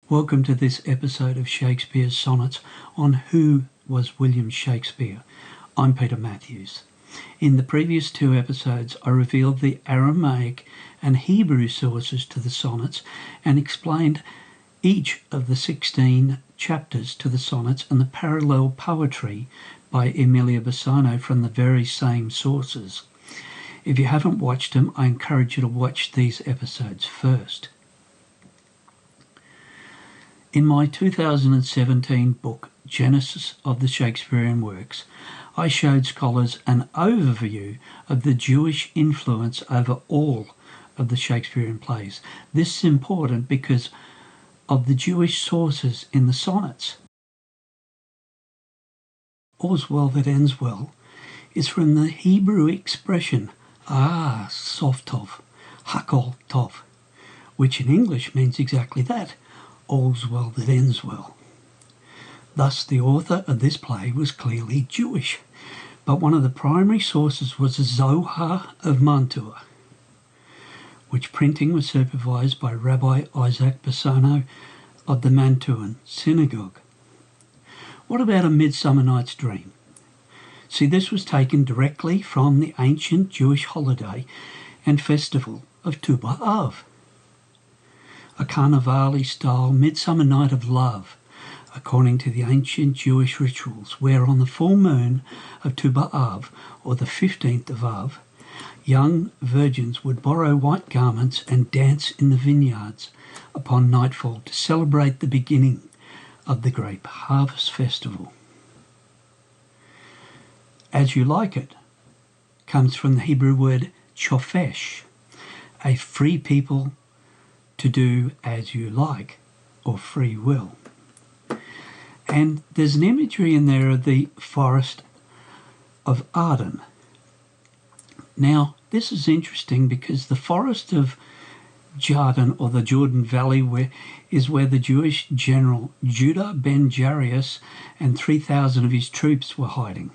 Welcome to this episode of Shakespeare's Sonnets on Who was William Shakespeare. I'm Peter Matthews. In the previous two episodes, I revealed the Aramaic and Hebrew sources to the sonnets and explained each of the 16 chapters to the sonnets and the parallel poetry by Bassano from the very same sources. If you haven't watched them, I encourage you to watch these episodes first. In my 2017 book, Genesis of the Shakespearean Works, I showed scholars an overview of the Jewish influence over all of the Shakespearean plays. This is important because of the Jewish sources in the sonnets. All's well that ends well is from the Hebrew expression sof tov, hakol tov, which in English means exactly that, all's well that ends well. Thus the author of this play was clearly Jewish, but one of the primary sources was the Zohar of Mantua, which printing was supervised by Rabbi Isaac Bassano of the Mantuan synagogue. What about A Midsummer Night's Dream? See, this was taken directly from the ancient Jewish holiday and festival of Tu B'Av, a Carnivali-style midsummer night of love, according to the ancient Jewish rituals, where on the full moon of Tu B'Av, or the 15th of Av, young virgins would borrow white garments and dance in the vineyards upon nightfall to celebrate the beginning of the grape harvest festival. As You Like It comes from the Hebrew word chofesh, a free people to do as you like, or free will. And there's an imagery in there of the forest of Arden. Now, this is interesting because the forest of Jarden, or the Jordan Valley, is where the Jewish general Judah ben Jarius and 3,000 of his troops were hiding.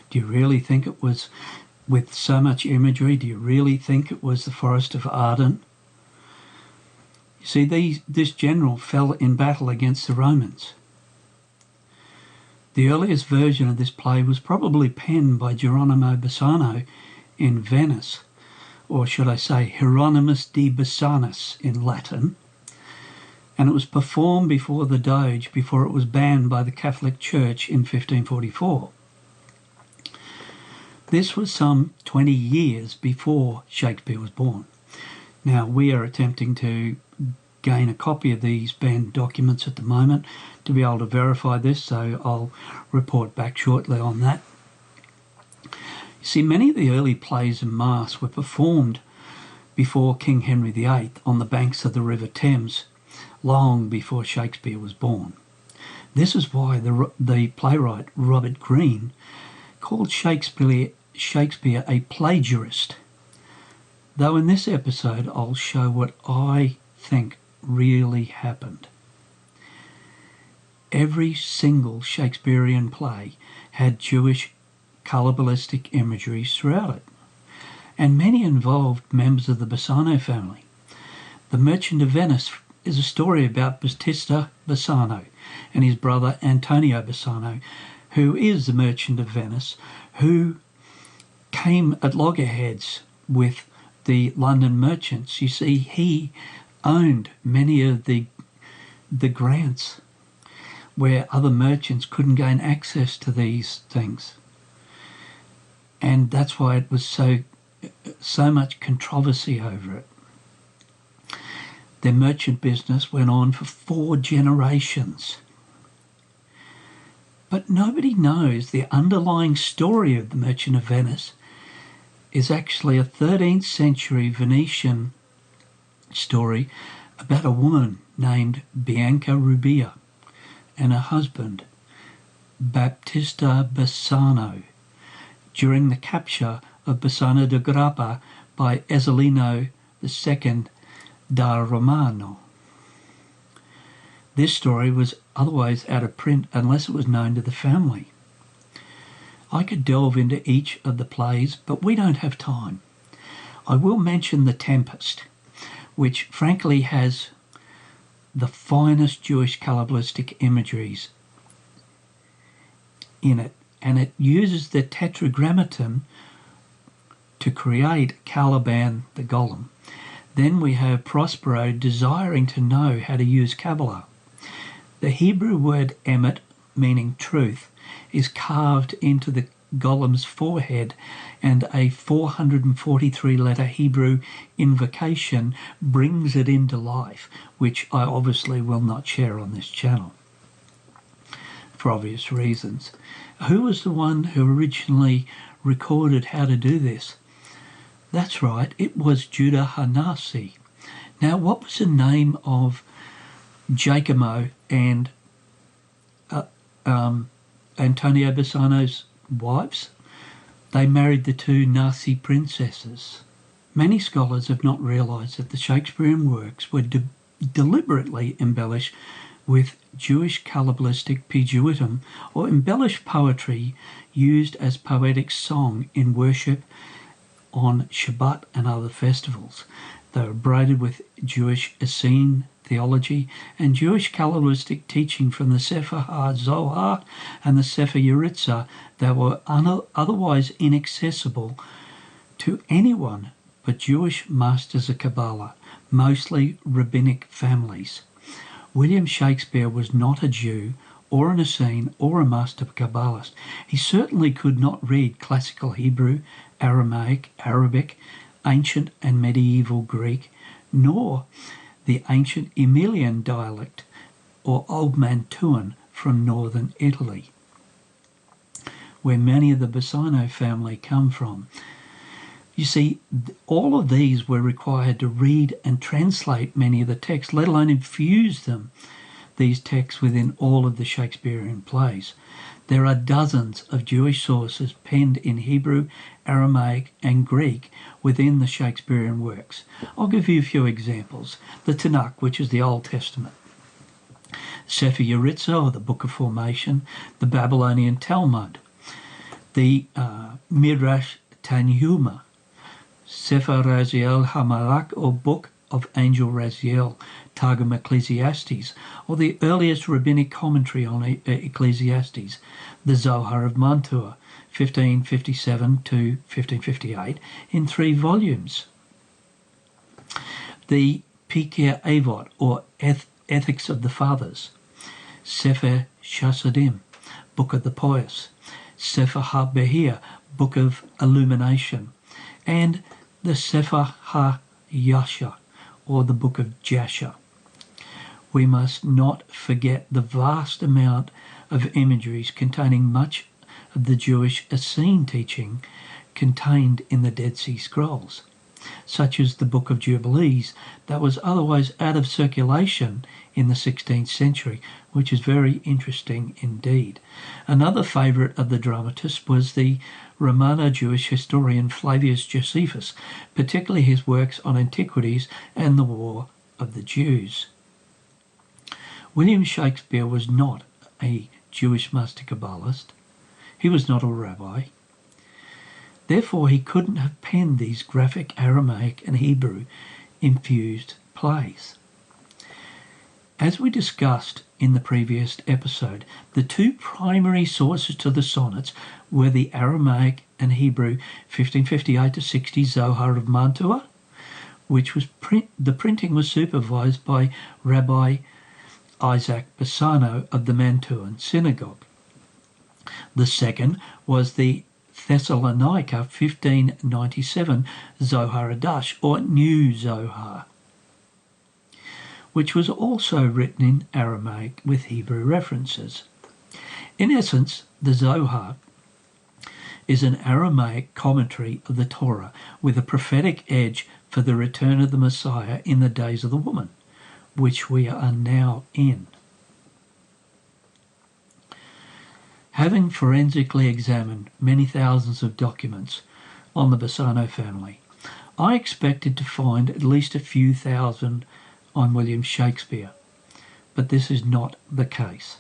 Do you really think it was, with so much imagery, do you really think it was the forest of Arden? You see, this general fell in battle against the Romans. The earliest version of this play was probably penned by Geronimo Bassano in Venice, or should I say Hieronymus de Bassanus in Latin, and it was performed before the Doge before it was banned by the Catholic Church in 1544. This was some 20 years before Shakespeare was born. Now, we are attempting to gain a copy of these banned documents at the moment to be able to verify this, so I'll report back shortly on that. You see, many of the early plays and masques were performed before King Henry VIII on the banks of the River Thames, long before Shakespeare was born. This is why the playwright Robert Greene called Shakespeare a plagiarist, though in this episode I'll show what I think really happened. Every single Shakespearean play had Jewish colour-ballistic imageries throughout it, and many involved members of the Bassano family. The Merchant of Venice is a story about Battista Bassano and his brother Antonio Bassano, who is the Merchant of Venice, who came at loggerheads with the London merchants. You see, he owned many of the grants where other merchants couldn't gain access to these things. And that's why it was so much controversy over it. Their merchant business went on for 4 generations. But nobody knows the underlying story of the Merchant of Venice is actually a 13th century Venetian story about a woman named Bianca Rubia and her husband, Battista Bassano, during the capture of Bassano da Grappa by Ezzelino II da Romano. This story was otherwise out of print unless it was known to the family. I could delve into each of the plays, but we don't have time. I will mention The Tempest, which frankly has the finest Jewish Kabbalistic imageries in it, and it uses the Tetragrammaton to create Caliban the Golem. Then we have Prospero desiring to know how to use Kabbalah. The Hebrew word emet, meaning truth, is carved into the Golem's forehead, and a 443-letter Hebrew invocation brings it into life, which I obviously will not share on this channel for obvious reasons. Who was the one who originally recorded how to do this? That's right, it was Judah Hanasi. Now, what was the name of Giacomo and Antonio Bassano's wives? They married the two Nasi princesses. Many scholars have not realised that the Shakespearean works were deliberately embellished with Jewish Kabbalistic pidgeotum, or embellished poetry used as poetic song in worship on Shabbat and other festivals. They were braided with Jewish Essene theology and Jewish Kabbalistic teaching from the Sefer HaZohar and the Sefer Yeritza that were otherwise inaccessible to anyone but Jewish masters of Kabbalah, mostly rabbinic families. William Shakespeare was not a Jew or an Essene or a master Kabbalist. He certainly could not read classical Hebrew, Aramaic, Arabic, ancient and medieval Greek, nor the ancient Emilian dialect or Old Mantuan from northern Italy, where many of the Bassano family come from. You see, all of these were required to read and translate many of the texts, let alone infuse these texts within all of the Shakespearean plays. There are dozens of Jewish sources penned in Hebrew, Aramaic and Greek within the Shakespearean works. I'll give you a few examples. The Tanakh, which is the Old Testament. Sefer Yeritza, or the Book of Formation. The Babylonian Talmud. The Midrash Tanhuma. Sefer Raziel HaMalak, or Book of Angel Raziel, Targum Ecclesiastes, or the earliest rabbinic commentary on Ecclesiastes, the Zohar of Mantua, 1557 to 1558, in 3 volumes. The Pirkei Avot, or Ethics of the Fathers, Sefer Chassidim, Book of the Pious, Sefer HaBehir, Book of Illumination, and the Sefer HaYasha, or the Book of Jasher. We must not forget the vast amount of imageries containing much of the Jewish Essene teaching contained in the Dead Sea Scrolls, such as the Book of Jubilees that was otherwise out of circulation in the 16th century, which is very interesting indeed. Another favourite of the dramatists was the Romano-Jewish historian Flavius Josephus, particularly his works on antiquities and the War of the Jews. William Shakespeare was not a Jewish master Kabbalist. He was not a rabbi. Therefore, he couldn't have penned these graphic Aramaic and Hebrew infused plays. As we discussed in the previous episode, the 2 primary sources to the sonnets were the Aramaic and Hebrew 1558 to 60 Zohar of Mantua, which was the printing was supervised by Rabbi Isaac Bassano of the Mantuan Synagogue. The second was the Thessalonica 1597 Zohar Adash, or New Zohar, which was also written in Aramaic with Hebrew references. In essence, the Zohar is an Aramaic commentary of the Torah with a prophetic edge for the return of the Messiah in the days of the woman, which we are now in. Having forensically examined many thousands of documents on the Bassano family, I expected to find at least a few thousand on William Shakespeare, but this is not the case.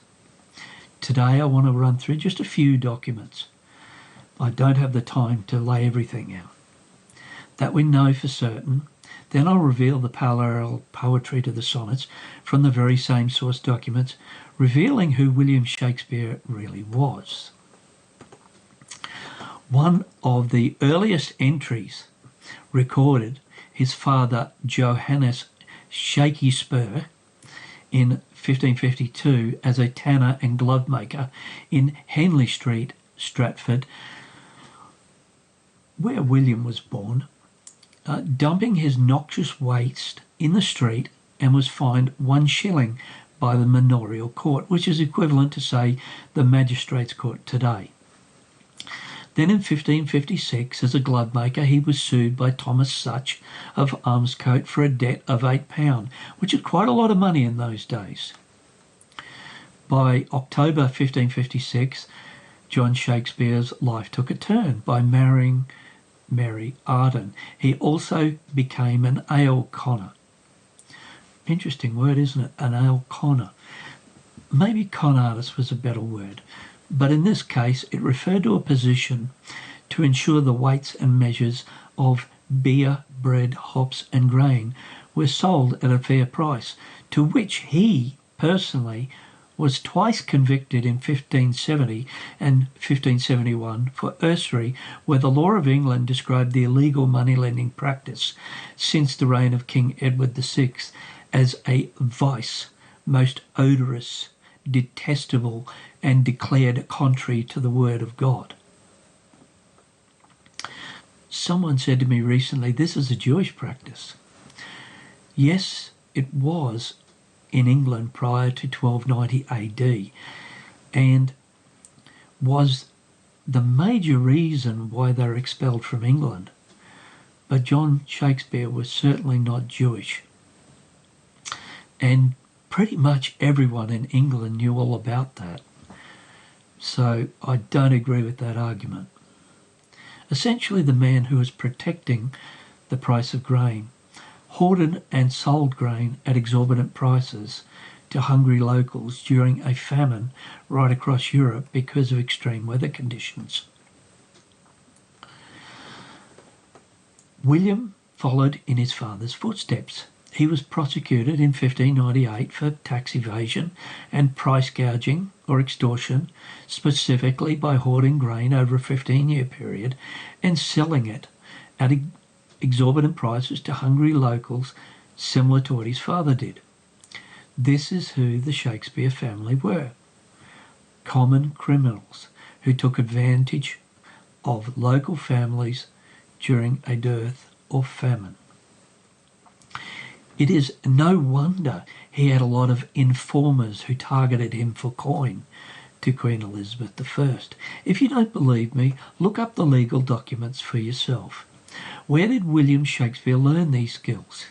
Today I want to run through just a few documents. I don't have the time to lay everything out. That we know for certain Then I'll reveal the parallel poetry to the sonnets from the very same source documents, revealing who William Shakespeare really was. One of the earliest entries recorded his father Johannes Shakespeare in 1552 as a tanner and glove maker in Henley Street, Stratford, where William was born, dumping his noxious waste in the street, and was fined 1 shilling by the manorial court, which is equivalent to, say, the magistrates' court today. Then in 1556, as a glove maker, he was sued by Thomas Such of Armscote for a debt of £8, which is quite a lot of money in those days. By October 1556, John Shakespeare's life took a turn by marrying Mary Arden. He also became an ale conner. Interesting word, isn't it? An ale conner. Maybe con artist was a better word, but in this case it referred to a position to ensure the weights and measures of beer, bread, hops and grain were sold at a fair price, to which he personally was twice convicted in 1570 and 1571 for usury, where the law of England described the illegal money-lending practice since the reign of King Edward VI as a vice, most odorous, detestable, and declared contrary to the word of God. Someone said to me recently, this is a Jewish practice. Yes, it was in England prior to 1290 AD, and was the major reason why they were expelled from England. But John Shakespeare was certainly not Jewish. And pretty much everyone in England knew all about that. So I don't agree with that argument. Essentially, the man who was protecting the price of grain hoarded and sold grain at exorbitant prices to hungry locals during a famine right across Europe because of extreme weather conditions. William followed in his father's footsteps. He was prosecuted in 1598 for tax evasion and price gouging or extortion, specifically by hoarding grain over a 15-year period and selling it at exorbitant prices to hungry locals, similar to what his father did. This is who the Shakespeare family were. Common criminals who took advantage of local families during a dearth or famine. It is no wonder he had a lot of informers who targeted him for coin to Queen Elizabeth I. If you don't believe me, look up the legal documents for yourself. Where did William Shakespeare learn these skills?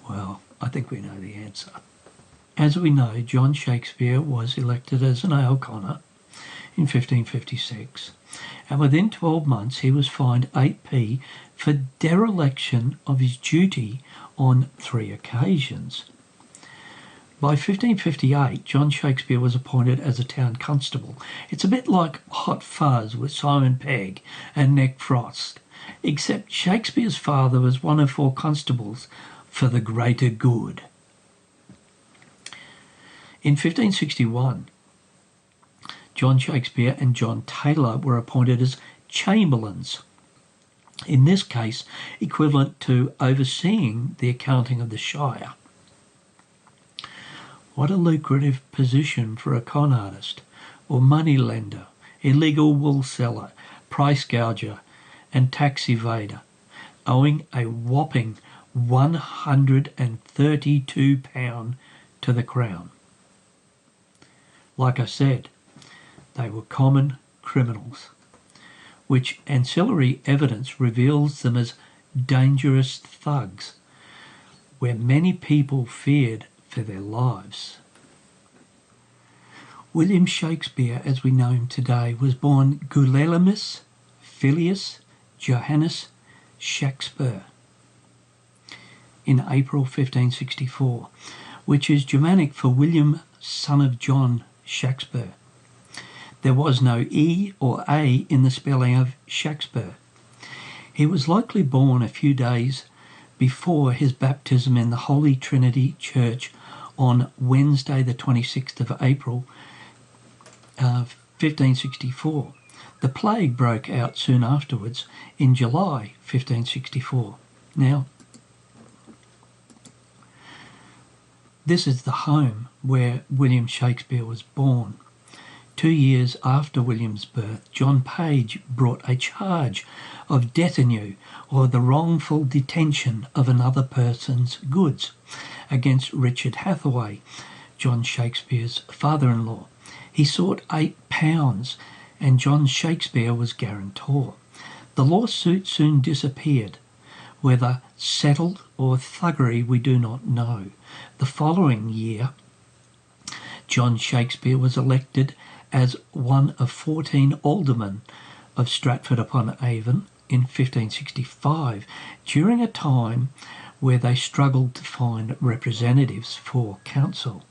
Well, I think we know the answer. As we know, John Shakespeare was elected as an ale conner in 1556, and within 12 months he was fined 8p for dereliction of his duty on 3 occasions. By 1558, John Shakespeare was appointed as a town constable. It's a bit like Hot Fuzz with Simon Pegg and Nick Frost, except Shakespeare's father was one of 4 constables for the greater good. In 1561, John Shakespeare and John Taylor were appointed as chamberlains, in this case equivalent to overseeing the accounting of the shire. What a lucrative position for a con artist or money lender, illegal wool seller, price gouger and tax evader, owing a whopping £132 to the Crown. Like I said, they were common criminals, which ancillary evidence reveals them as dangerous thugs, where many people feared for their lives. William Shakespeare, as we know him today, was born Guilelmus Filius Johannes Shakespeare in April 1564, which is Germanic for William, son of John Shakespeare. There was no E or A in the spelling of Shakespeare. He was likely born a few days before his baptism in the Holy Trinity Church on Wednesday the 26th of April, 1564. The plague broke out soon afterwards in July 1564. Now, this is the home where William Shakespeare was born. 2 years after William's birth, John Page brought a charge of detenue, or the wrongful detention of another person's goods, against Richard Hathaway, John Shakespeare's father-in-law. He sought £8, and John Shakespeare was guarantor. The lawsuit soon disappeared. Whether settled or thuggery, we do not know. The following year, John Shakespeare was elected as one of 14 aldermen of Stratford-upon-Avon in 1565, during a time where they struggled to find representatives for council.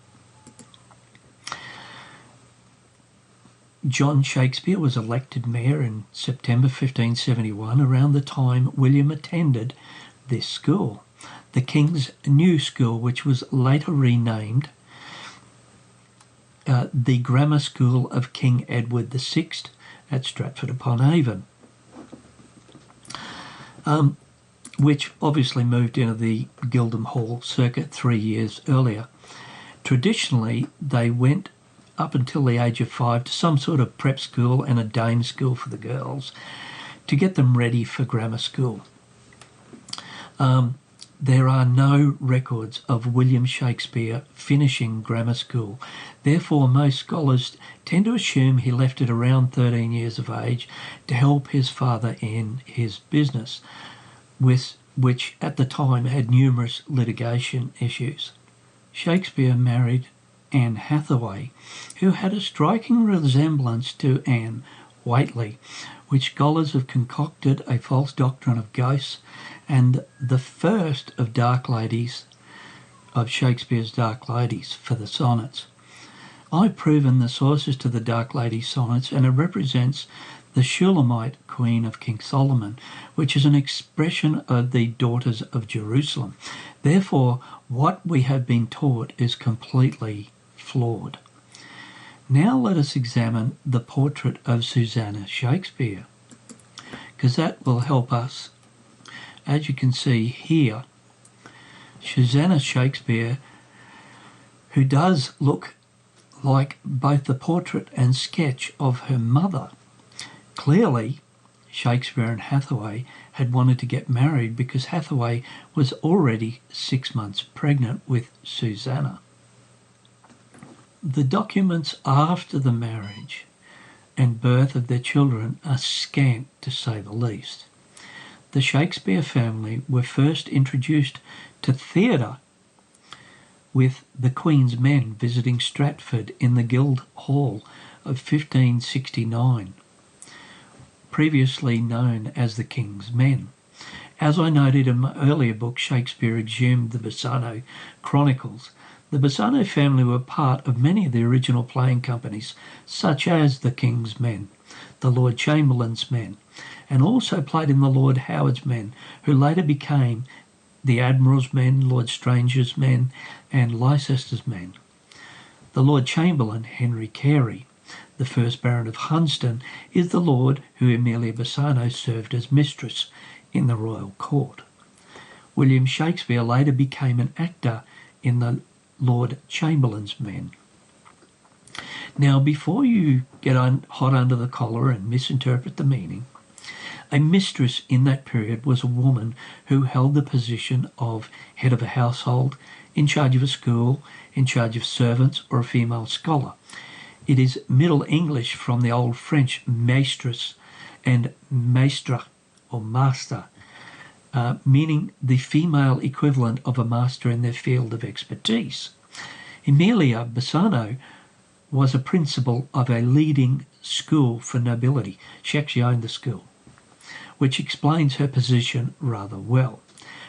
John Shakespeare was elected mayor in September 1571, around the time William attended this school, the King's New School, which was later renamed the Grammar School of King Edward VI at Stratford-upon-Avon, which obviously moved into the Gildham Hall circa 3 years earlier. Traditionally, they went up until the age of 5 to some sort of prep school and a dame school for the girls to get them ready for grammar school. There are no records of William Shakespeare finishing grammar school. Therefore, most scholars tend to assume he left it around 13 years of age to help his father in his business, which at the time had numerous litigation issues. Shakespeare married Anne Hathaway, who had a striking resemblance to Anne Whately, which scholars have concocted a false doctrine of ghosts, and the first of Shakespeare's Dark Ladies for the Sonnets. I've proven the sources to the Dark Lady Sonnets, and it represents the Shulamite Queen of King Solomon, which is an expression of the daughters of Jerusalem. Therefore, what we have been taught is completely flawed. Now let us examine the portrait of Susanna Shakespeare, because that will help us. As you can see here, Susanna Shakespeare, who does look like both the portrait and sketch of her mother. Clearly, Shakespeare and Hathaway had wanted to get married because Hathaway was already 6 months pregnant with Susanna. The documents after the marriage and birth of their children are scant, to say the least. The Shakespeare family were first introduced to theatre with the Queen's Men visiting Stratford in the Guildhall of 1569, previously known as the King's Men. As I noted in my earlier book, Shakespeare Exhumed, the Bassano Chronicles, the Bassano family were part of many of the original playing companies, such as the King's Men, the Lord Chamberlain's Men, and also played in the Lord Howard's Men, who later became the Admiral's Men, Lord Strange's Men, and Leicester's Men. The Lord Chamberlain, Henry Carey, the first Baron of Hunsdon, is the lord who Amelia Bassano served as mistress in the royal court. William Shakespeare later became an actor in the Lord Chamberlain's Men. Now, before you get hot under the collar and misinterpret the meaning, a mistress in that period was a woman who held the position of head of a household, in charge of a school, in charge of servants, or a female scholar. It is Middle English from the Old French maistresse and maistre or master, meaning the female equivalent of a master in their field of expertise. Amelia Bassano was a principal of a leading school for nobility. She actually owned the school, which explains her position rather well.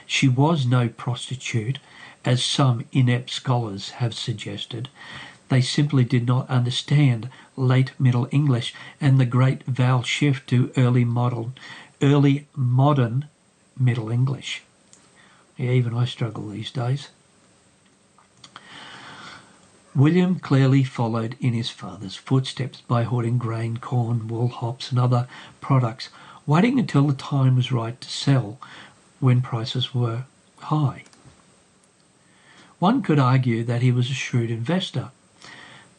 She was no prostitute, as some inept scholars have suggested. They simply did not understand late Middle English and the great vowel shift to early modern Middle English. Yeah, even I struggle these days. William clearly followed in his father's footsteps by hoarding grain, corn, wool, hops and other products, waiting until the time was right to sell when prices were high. One could argue that he was a shrewd investor,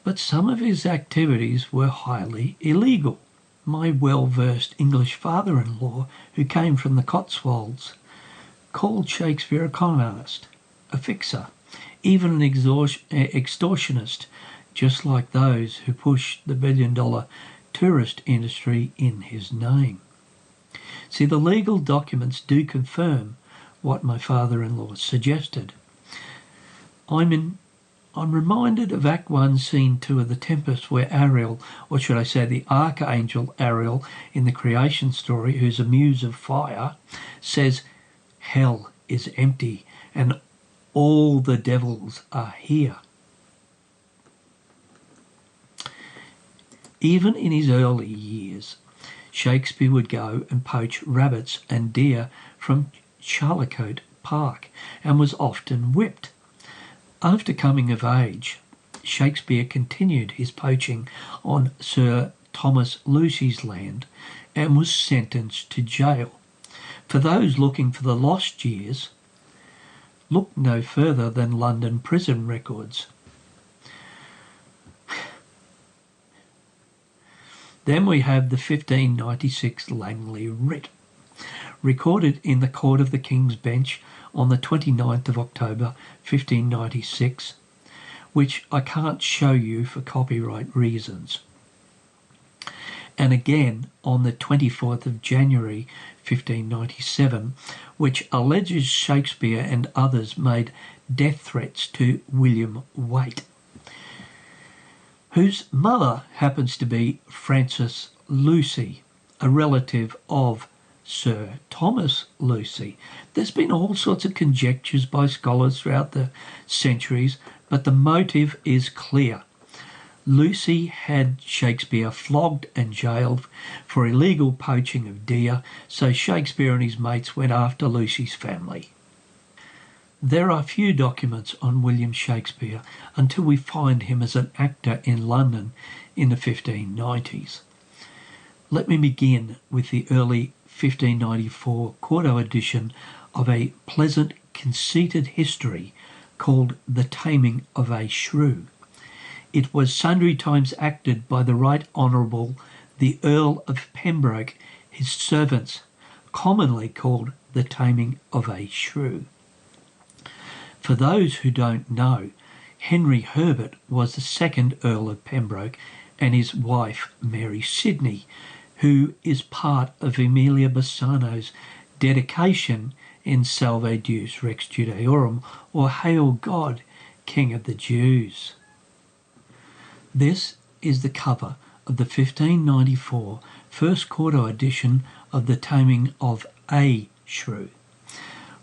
but some of his activities were highly illegal. My well-versed English father-in-law, who came from the Cotswolds, called Shakespeare a con artist, a fixer, even an extortionist, just like those who pushed the billion-dollar tourist industry in his name. See, the legal documents do confirm what my father-in-law suggested. I'm reminded of Act 1, Scene 2 of The Tempest, where Ariel, or should I say the Archangel Ariel in the creation story, who's a muse of fire, says, "Hell is empty and all the devils are here." Even in his early years, Shakespeare would go and poach rabbits and deer from Charlecote Park and was often whipped. After coming of age, Shakespeare continued his poaching on Sir Thomas Lucy's land and was sentenced to jail. For those looking for the lost years, look no further than London prison records. Then we have the 1596 Langley Writ, recorded in the Court of the King's Bench on the 29th of October 1596, which I can't show you for copyright reasons. And again on the 24th of January 1597, which alleges Shakespeare and others made death threats to William Waite, whose mother happens to be Frances Lucy, a relative of Sir Thomas Lucy. There's been all sorts of conjectures by scholars throughout the centuries, but the motive is clear. Lucy had Shakespeare flogged and jailed for illegal poaching of deer, so Shakespeare and his mates went after Lucy's family. There are few documents on William Shakespeare until we find him as an actor in London in the 1590s. Let me begin with the early 1594 quarto edition of a pleasant, conceited history called The Taming of a Shrew. It was sundry times acted by the Right Honourable the Earl of Pembroke, his servants, commonly called The Taming of a Shrew. For those who don't know, Henry Herbert was the second Earl of Pembroke and his wife Mary Sidney, who is part of Emilia Bassano's dedication in Salve Deus Rex Judæorum, or Hail God, King of the Jews. This is the cover of the 1594 first quarto edition of The Taming of a Shrew,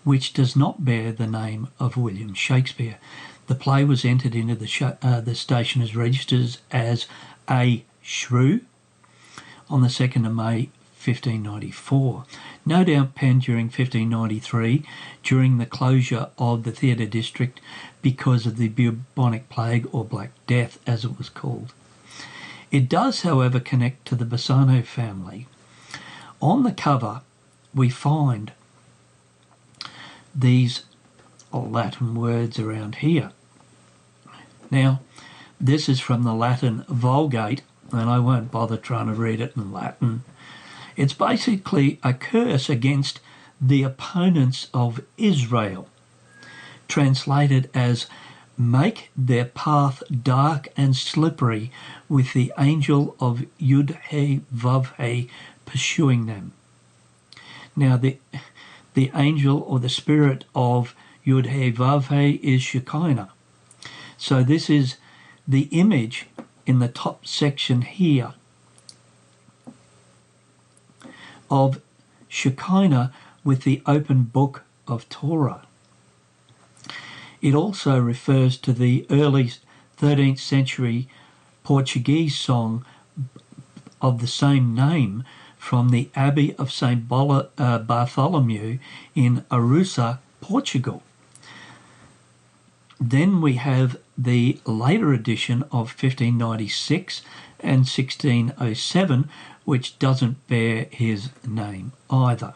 which does not bear the name of William Shakespeare. The play was entered into the Stationers' Registers as A Shrew on the 2nd of May 1594, no doubt penned during 1593 during the closure of the theatre district because of the bubonic plague, or Black Death as it was called. It does, however, connect to the Bassano family. On the cover we find these Latin words around here. Now, this is from the Latin Vulgate, and I won't bother trying to read it in Latin. It's basically a curse against the opponents of Israel, translated as "make their path dark and slippery with the angel of Yud-He-Vav-He pursuing them." Now, the angel or the spirit of Yud-He-Vav-He is Shekinah. So this is the image in the top section here of Shekinah with the open book of Torah. It also refers to the early 13th century Portuguese song of the same name from the Abbey of St. Bartholomew in Arousa, Portugal. Then we have the later edition of 1596 and 1607, which doesn't bear his name either.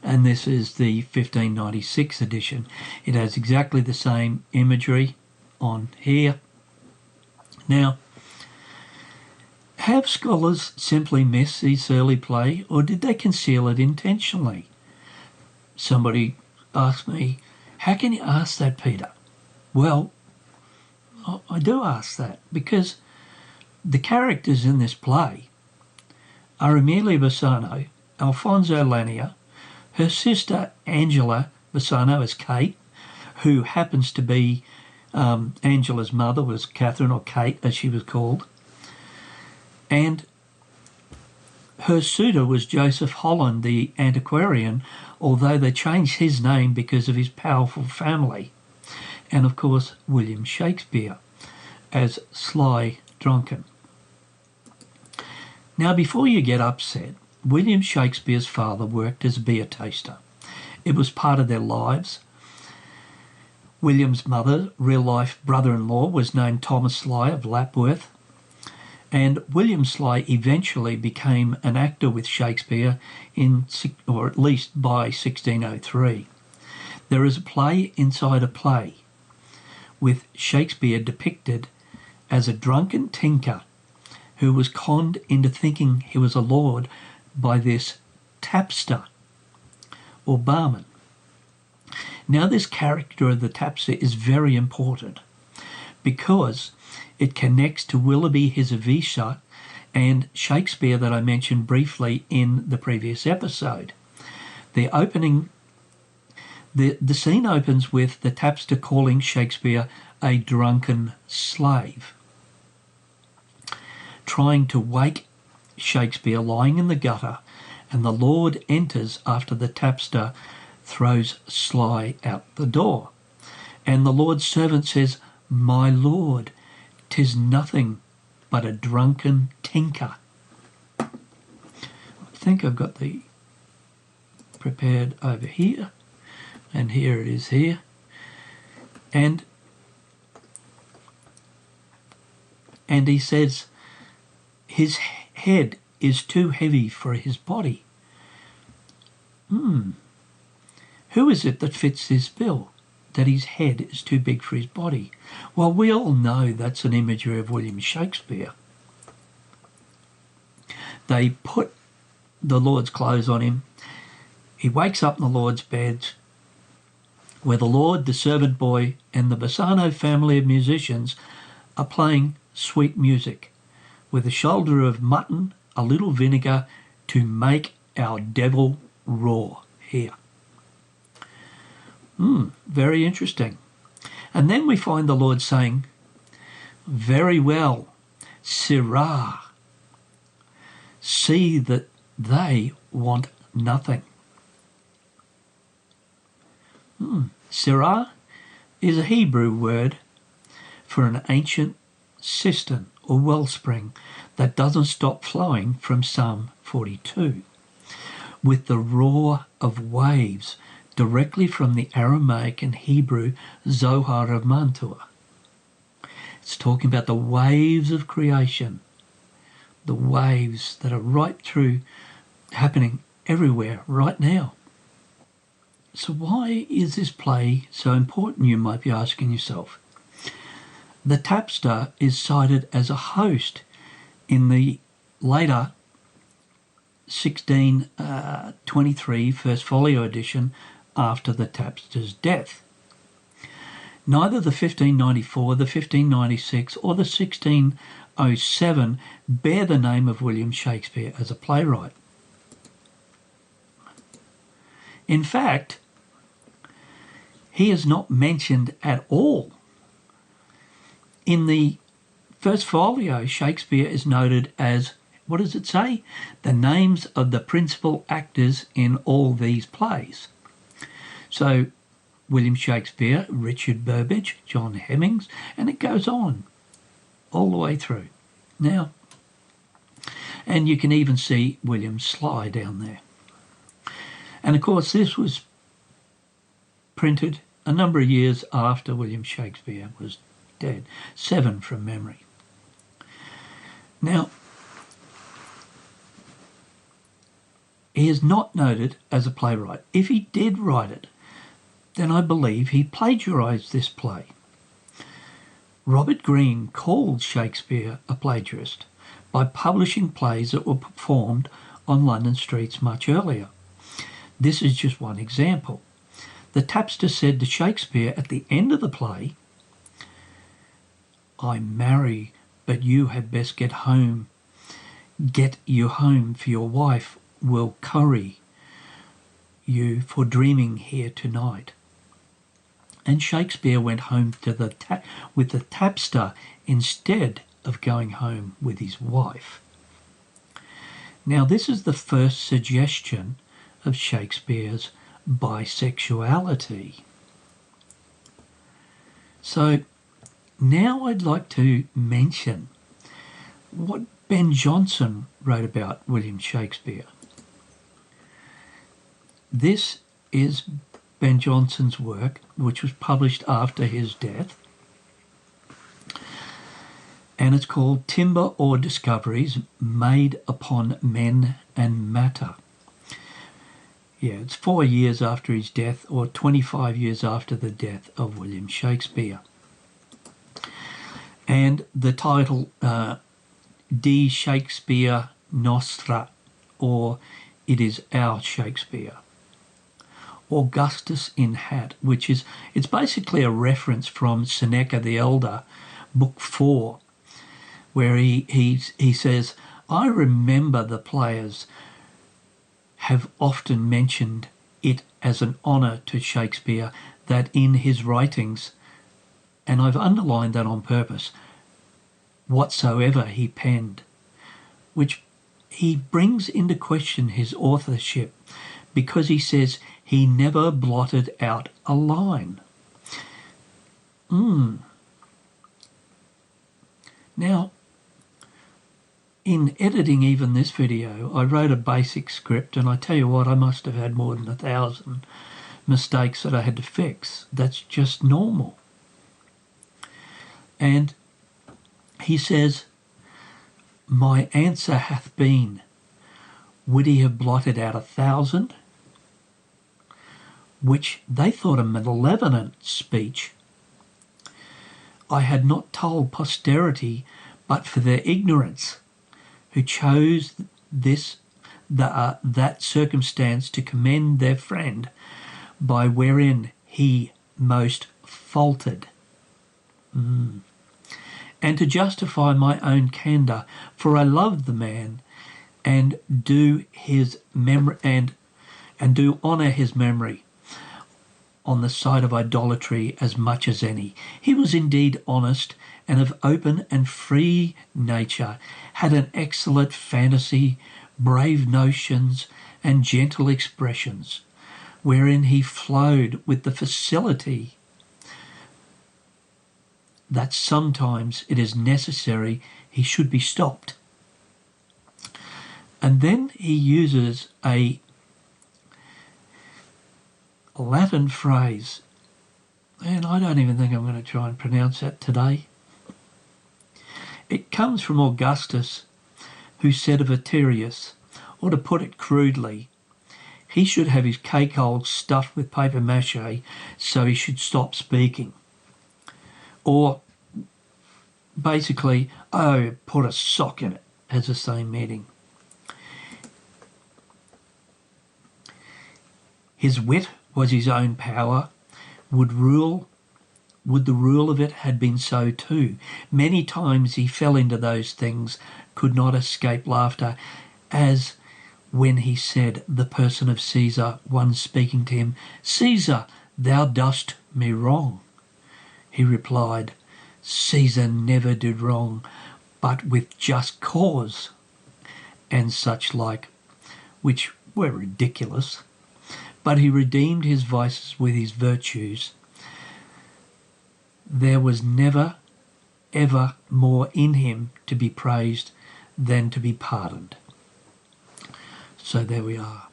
And this is the 1596 edition. It has exactly the same imagery on here. Now, have scholars simply missed this early play, or did they conceal it intentionally? Somebody asked me, how can you ask that, Peter? Well, I do ask that because the characters in this play are Emilia Bassano, Alfonso Lanier, her sister Angela Bassano as Kate, who happens to be Angela's mother was Catherine, or Kate as she was called, and her suitor was Joseph Holland, the antiquarian, although they changed his name because of his powerful family. And of course, William Shakespeare as Sly Drunken. Now, before you get upset, William Shakespeare's father worked as a beer taster. It was part of their lives. William's mother, real-life brother-in-law, was named Thomas Sly of Lapworth, and William Sly eventually became an actor with Shakespeare or at least by 1603. There is a play inside a play with Shakespeare depicted as a drunken tinker who was conned into thinking he was a lord by this tapster or barman. Now, this character of the tapster is very important because it connects to Willobie His Avisa and Shakespeare that I mentioned briefly in the previous episode. The scene opens with the tapster calling Shakespeare a drunken slave, trying to wake Shakespeare lying in the gutter, and the Lord enters after the tapster throws Sly out the door. And the Lord's servant says, "My Lord, 'tis nothing but a drunken tinker." I think I've got the prepared over here, and here it is here. And he says his head is too heavy for his body. Who is it that fits this bill, that his head is too big for his body? Well, we all know that's an imagery of William Shakespeare. They put the Lord's clothes on him. He wakes up in the Lord's bed, where the Lord, the servant boy, and the Bassano family of musicians are playing sweet music with a shoulder of mutton, a little vinegar, to make our devil roar here. Very interesting. And then we find the Lord saying, "Very well, Sirrah, see that they want nothing." Sirrah is a Hebrew word for an ancient cistern or wellspring that doesn't stop flowing from Psalm 42, with the roar of waves directly from the Aramaic and Hebrew Zohar of Mantua. It's talking about the waves of creation, the waves that are right through, happening everywhere right now. So why is this play so important, you might be asking yourself? The tapster is cited as a host in the later 1623 First Folio edition after the tapster's death. Neither the 1594, the 1596 or the 1607 bear the name of William Shakespeare as a playwright. In fact, he is not mentioned at all. In the First Folio, Shakespeare is noted as, what does it say? The names of the principal actors in all these plays. So William Shakespeare, Richard Burbage, John Hemmings, and it goes on all the way through. Now, and you can even see William Sly down there. And of course this was printed a number of years after William Shakespeare was dead, 7 from memory. Now, he is not noted as a playwright. If he did write it, then I believe he plagiarised this play. Robert Greene called Shakespeare a plagiarist by publishing plays that were performed on London streets much earlier. This is just one example. The tapster said to Shakespeare at the end of the play, "I marry, but you had best get home. Get you home, for your wife will curry you for dreaming here tonight." And Shakespeare went home to with the tapster instead of going home with his wife. Now this is the first suggestion of Shakespeare's bisexuality. So now I'd like to mention what Ben Jonson wrote about William Shakespeare. This is Ben Jonson's work, which was published after his death, and it's called Timber or Discoveries Made Upon Men and Matter. Yeah, it's 4 years after his death, or 25 years after the death of William Shakespeare. And the title, Die Shakespeare Nostra, or It Is Our Shakespeare. Augustus in Hat, it's basically a reference from Seneca the Elder, Book 4, where he says, "I remember the players have often mentioned it as an honour to Shakespeare that in his writings," and I've underlined that on purpose, "whatsoever he penned," which he brings into question his authorship because he says he never blotted out a line. Now, in editing even this video, I wrote a basic script, and I tell you what, I must have had more than 1,000 mistakes that I had to fix. That's just normal. And he says, "My answer hath been, would he have blotted out 1,000? Which they thought a malevolent speech. I had not told posterity but for their ignorance, who chose that circumstance to commend their friend, by wherein he most faulted, and to justify my own candour, for I love the man, and do his memory and do honour his memory on the side of idolatry as much as any. He was indeed honest, and of open and free nature, had an excellent fantasy, brave notions, and gentle expressions, wherein he flowed with the facility that sometimes it is necessary he should be stopped." And then he uses a Latin phrase, and I don't even think I'm going to try and pronounce that today. It comes from Augustus, who said of Aterius, or to put it crudely, he should have his cake hole stuffed with paper mache so he should stop speaking. Or basically, "Oh, put a sock in it," has the same meaning. His wit was his own power, would the rule of it had been so too. Many times he fell into those things, could not escape laughter, as when he said, the person of Caesar, one speaking to him, "Caesar, thou dost me wrong." He replied, "Caesar never did wrong, but with just cause," and such like, which were ridiculous. But he redeemed his vices with his virtues. There was never, ever more in him to be praised than to be pardoned. So there we are.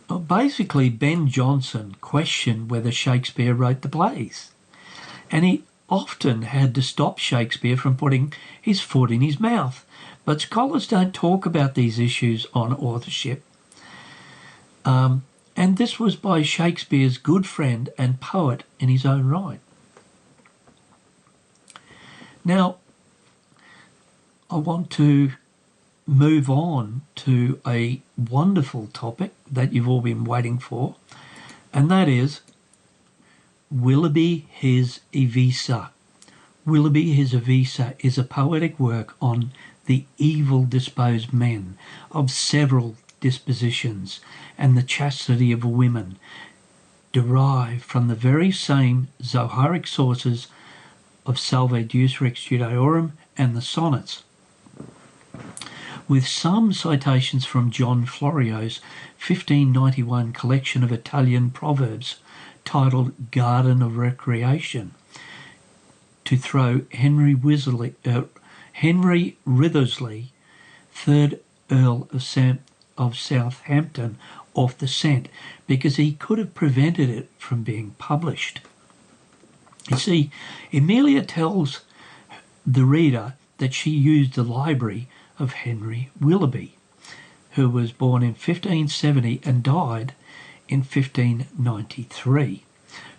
Well, basically, Ben Jonson questioned whether Shakespeare wrote the plays, and he often had to stop Shakespeare from putting his foot in his mouth. But scholars don't talk about these issues on authorship. And this was by Shakespeare's good friend and poet in his own right. Now, I want to move on to a wonderful topic that you've all been waiting for, and that is Willobie His Avisa. Willobie His Avisa is a poetic work on the evil-disposed men of several dispositions and the chastity of women, derived from the very same Zoharic sources of Salve Deus Rex Judæorum and the Sonnets, with some citations from John Florio's 1591 collection of Italian proverbs titled Garden of Recreation, to throw Henry Wriothesley, 3rd Earl of Southampton, off the scent, because he could have prevented it from being published. You see, Emilia tells the reader that she used the library of Henry Willobie, who was born in 1570 and died in 1593,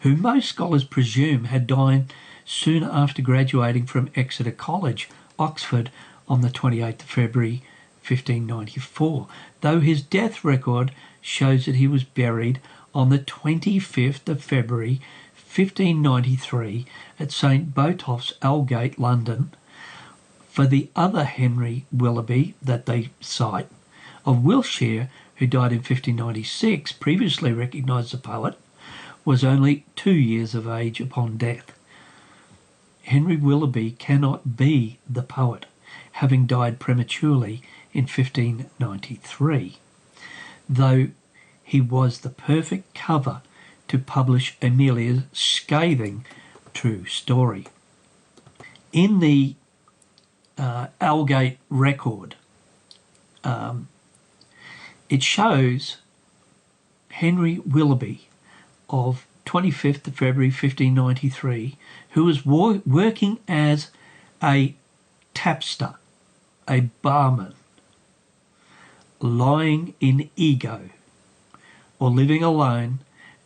who most scholars presume had died soon after graduating from Exeter College, Oxford, on the 28th of February 1594, though his death record shows that he was buried on the 25th of February 1593 at St Botolph's, Aldgate, London. For the other Henry Willobie that they cite, of Wiltshire, who died in 1596, previously recognised the poet, was only 2 years of age upon death. Henry Willobie cannot be the poet, having died prematurely in 1593, though he was the perfect cover to publish Emilia's scathing true story. In the Aldgate record, it shows Henry Willobie of 25th of February 1593, who was working as a tapster, a barman, lying in Ego, or living alone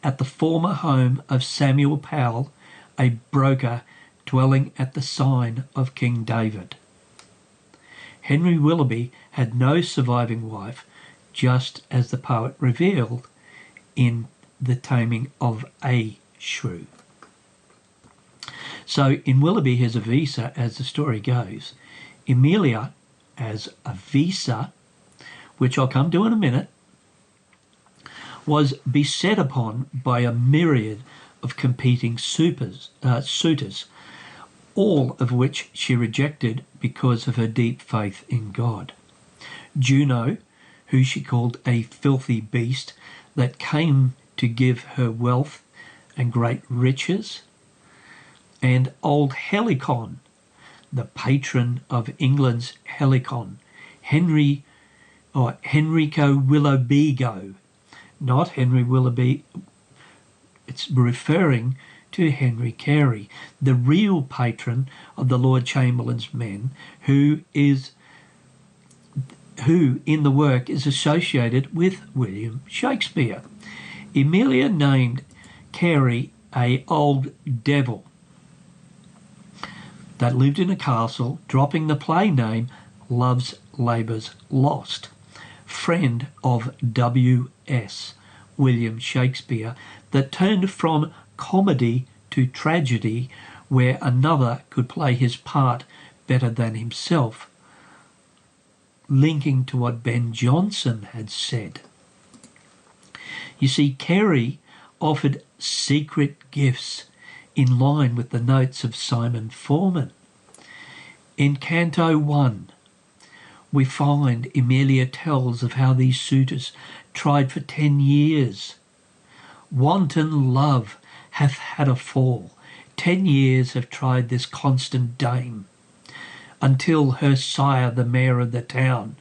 at the former home of Samuel Powell, a broker dwelling at the sign of King David. Henry Willobie had no surviving wife, just as the poet revealed in the Taming of a Shrew. So in Willobie His Avisa, as the story goes, Emilia, as Avisa, which I'll come to in a minute, was beset upon by a myriad of competing suitors, all of which she rejected because of her deep faith in God. Juno, who she called a filthy beast that came to give her wealth and great riches, and old Helicon, the patron of England's Helicon, Henrico Willoughbygo, not Henry Willobie. It's referring to Henry Carey, the real patron of the Lord Chamberlain's men, who in the work is associated with William Shakespeare. Emilia named Carey a old devil that lived in a castle, dropping the play name Love's Labour's Lost, friend of W.S. William Shakespeare, that turned from comedy to tragedy, where another could play his part better than himself, linking to what Ben Jonson had said. You see, Carey offered secret gifts in line with the notes of Simon Forman. In Canto 1, we find Emilia tells of how these suitors tried for 10 years. Wanton love hath had a fall. 10 years have tried this constant dame, until her sire, the mayor of the town,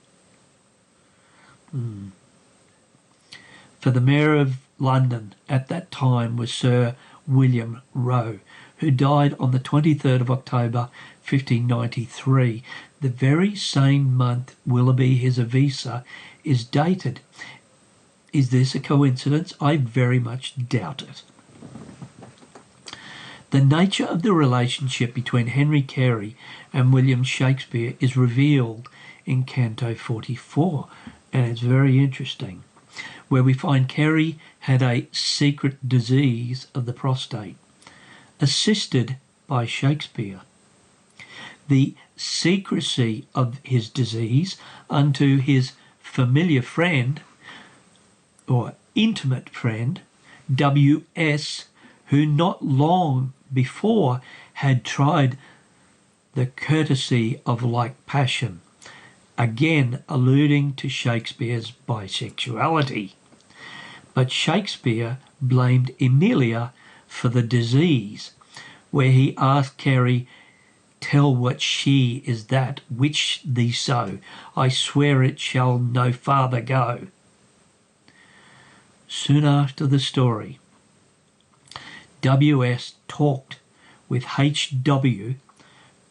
for the Mayor of London at that time was Sir William Rowe, who died on the 23rd of October 1593, the very same month Willobie His Avisa is dated. Is this a coincidence? I very much doubt it. The nature of the relationship between Henry Carey and William Shakespeare is revealed in Canto 44, and it's very interesting, where we find Carey had a secret disease of the prostate, assisted by Shakespeare. The secrecy of his disease unto his familiar friend, or intimate friend, W.S., who not long before had tried the courtesy of like passion, again alluding to Shakespeare's bisexuality. But Shakespeare blamed Emilia for the disease, where he asked Carey, "Tell what she is that which thee so, I swear it shall no farther go." Soon after the story, W.S. talked with H.W.,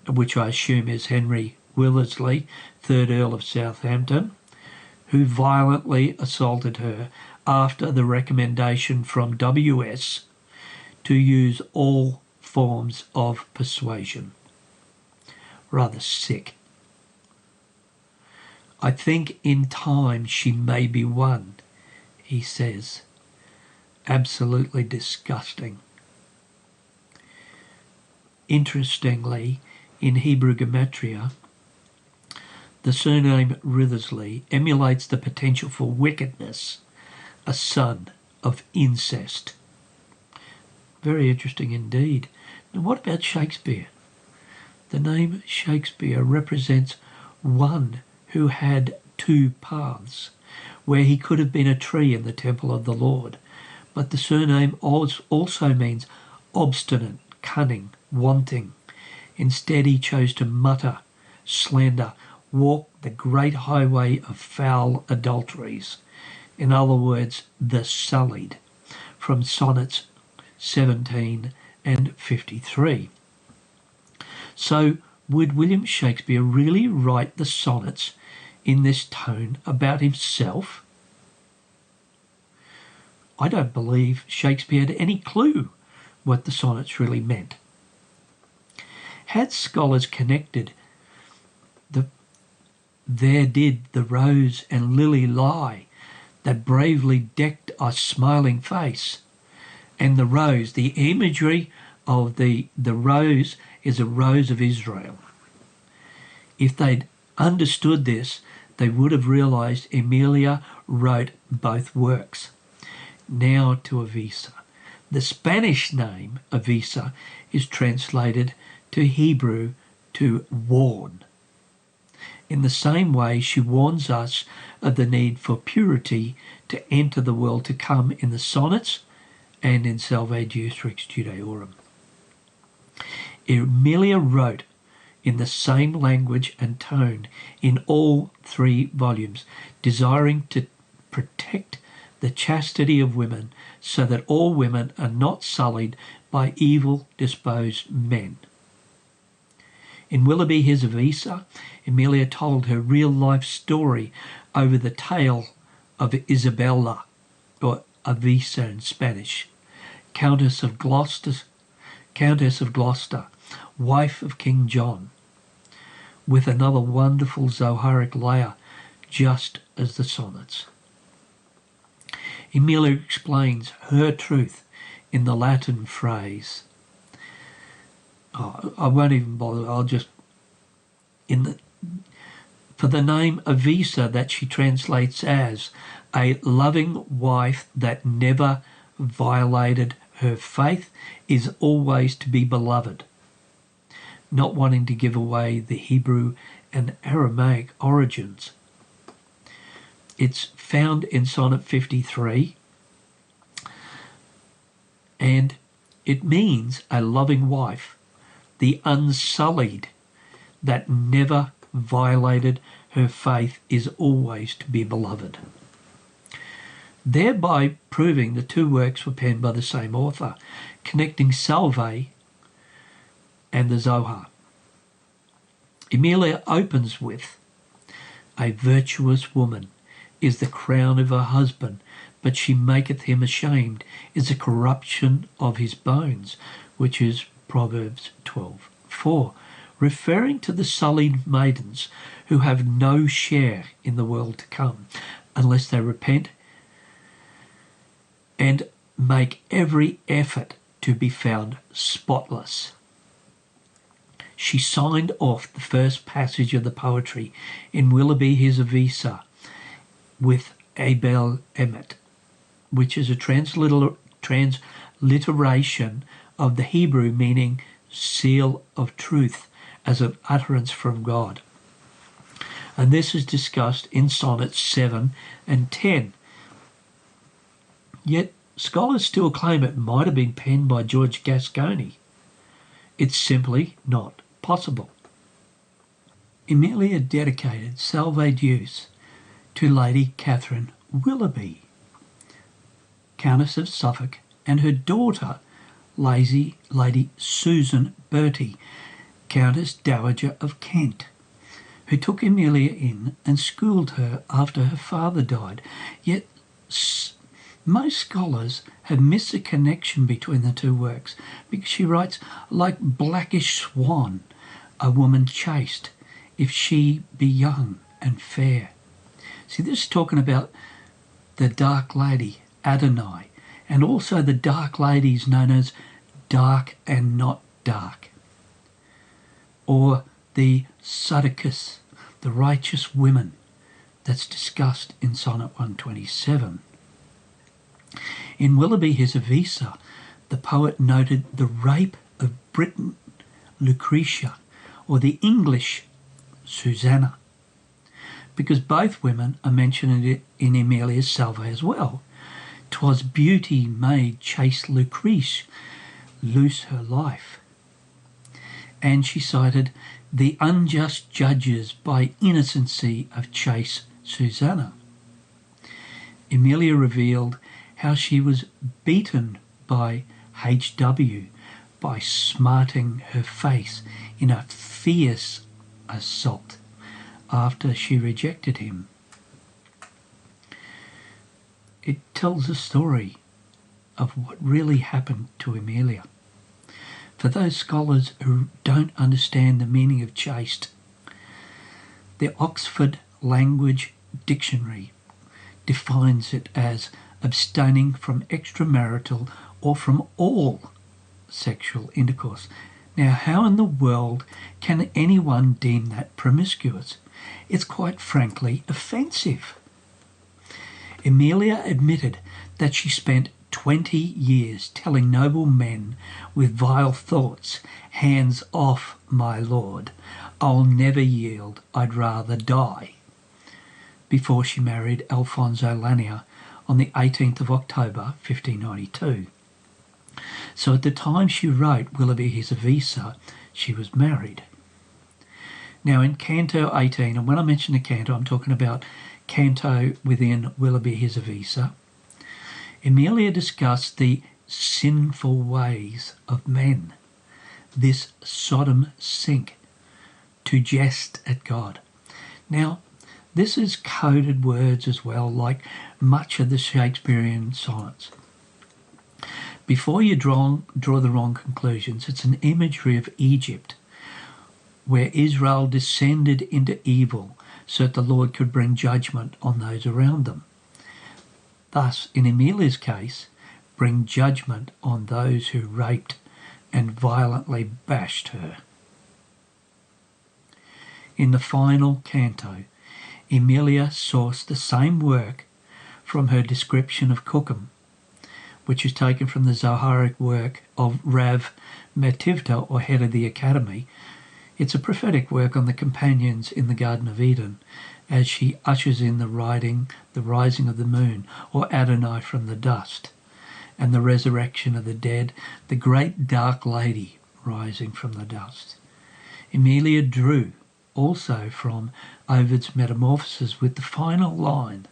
which I assume is Henry Willersley, 3rd Earl of Southampton, who violently assaulted her after the recommendation from W.S. to use all forms of persuasion. Rather sick. "I think in time she may be won," he says. Absolutely disgusting. Interestingly, in Hebrew Gematria, the surname Withersley emulates the potential for wickedness, a son of incest. Very interesting indeed. Now, what about Shakespeare? The name Shakespeare represents one who had two paths, where he could have been a tree in the temple of the Lord. But the surname also means obstinate, cunning, wanting. Instead, he chose to mutter, slander, walk the great highway of foul adulteries. In other words, the sullied, from Sonnets 17 and 53. So, would William Shakespeare really write the sonnets in this tone about himself? I don't believe Shakespeare had any clue what the sonnets really meant. Had scholars connected "There did the rose and lily lie, that bravely decked a smiling face," and the rose, the imagery of the rose is a rose of Israel. If they'd understood this, they would have realised Emilia wrote both works. Now to Avisa. The Spanish name Avisa is translated to Hebrew to warn. In the same way, she warns us of the need for purity to enter the world to come in the sonnets and in Salve Deus Rex Judæorum. Emilia wrote in the same language and tone in all three volumes, desiring to protect the chastity of women so that all women are not sullied by evil-disposed men. In Willobie His Avisa, Emilia told her real-life story over the tale of Isabella, or Avisa in Spanish, Countess of Gloucester, wife of King John, with another wonderful Zoharic layer, just as the sonnets. Emilia explains her truth in the Latin phrase. I won't even bother. I'll just for the name Avisa, that she translates as a loving wife that never violated her faith, is always to be beloved. Not wanting to give away the Hebrew and Aramaic origins. It's found in Sonnet 53, and it means a loving wife, the unsullied, that never violated her faith, is always to be beloved. thereby proving the two works were penned by the same author, connecting Salve and the Zohar. Emilia opens with, "A virtuous woman is the crown of her husband, but she maketh him ashamed, is a corruption of his bones," which is Proverbs 12:4, referring to the sullied maidens who have no share in the world to come unless they repent and make every effort to be found spotless. She signed off the first passage of the poetry in Willobie His Avisa with Abel Emet, which is a transliteration of the Hebrew meaning seal of truth as an utterance from God. And this is discussed in Sonnets 7 and 10. Yet scholars still claim it might have been penned by George Gascony. It's simply not possible. Emilia dedicated Salve Deus to Lady Catherine Willoughby, Countess of Suffolk, and her daughter, Lady Susan Bertie, Countess Dowager of Kent, who took Emilia in and schooled her after her father died. Yet most scholars have missed the connection between the two works, because she writes, "Like blackish swan, a woman chaste, if she be young and fair." See, this is talking about the dark lady, Adonai, and also the dark ladies known as dark and not dark, or the Sadducees, the righteous women, that's discussed in Sonnet 127. In Willobie His Avisa, the poet noted the rape of Britain Lucretia, or the English Susanna, because both women are mentioned in Emilia's Salve as well. "'Twas beauty made chaste Lucrece lose her life." And she cited the unjust judges by innocency of chaste Susanna. Emilia revealed how she was beaten by H.W. by smarting her face in a fierce assault after she rejected him. It tells a story of what really happened to Emilia. For those scholars who don't understand the meaning of chaste, the Oxford Language Dictionary defines it as abstaining from extramarital or from all sexual intercourse. Now, how in the world can anyone deem that promiscuous? It's quite frankly offensive. Emilia admitted that she spent 20 years telling noble men with vile thoughts, "Hands off, my lord, I'll never yield, I'd rather die," before she married Alfonso Lania on the 18th of October 1592. So at the time she wrote Willobie His Avisa, she was married. Now in Canto 18, and when I mention the canto, I'm talking about canto within Willobie His Avisa, Emilia discussed the sinful ways of men, this Sodom sink, to jest at God. Now, this is coded words as well, like much of the Shakespearean sonnets. Before you draw the wrong conclusions, it's an imagery of Egypt, where Israel descended into evil so that the Lord could bring judgment on those around them. Thus, in Emilia's case, bring judgment on those who raped and violently bashed her. In the final canto, Emilia sourced the same work from her description of Cookham, which is taken from the Zoharic work of Rav Metivta, or head of the Academy. It's a prophetic work on the companions in the Garden of Eden, as she ushers in the rising of the moon, or Adonai from the dust, and the resurrection of the dead, the great dark lady rising from the dust. Emilia drew also from Ovid's Metamorphoses with the final line,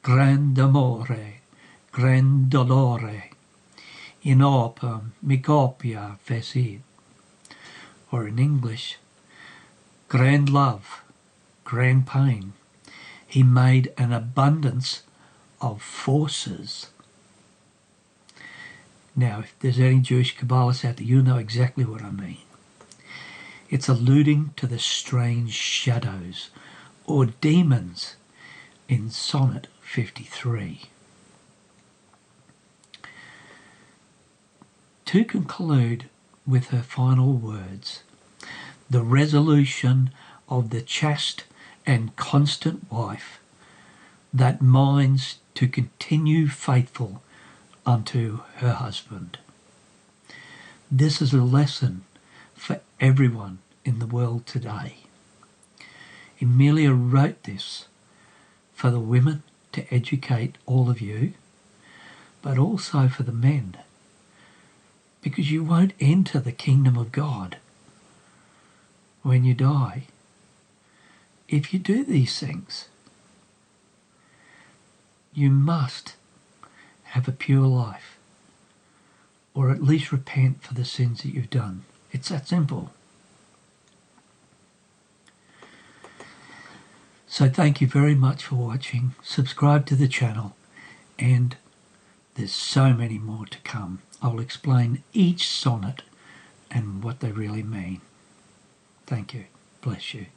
Grand amore, grand dolore, in opum mi copia fecit. Or in English, grand love, grand pain, he made an abundance of forces. Now, if there's any Jewish Kabbalists out there, you know exactly what I mean. It's alluding to the strange shadows or demons in Sonnet 53. To conclude with her final words, the resolution of the chaste and constant wife that minds to continue faithful unto her husband. This is a lesson for everyone in the world today. Emilia wrote this for the women to educate all of you, but also for the men, because you won't enter the kingdom of God when you die if you do these things. You must have a pure life, or at least repent for the sins that you've done. It's that simple. So thank you very much for watching. Subscribe to the channel, and there's so many more to come. I'll explain each sonnet and what they really mean. Thank you. Bless you.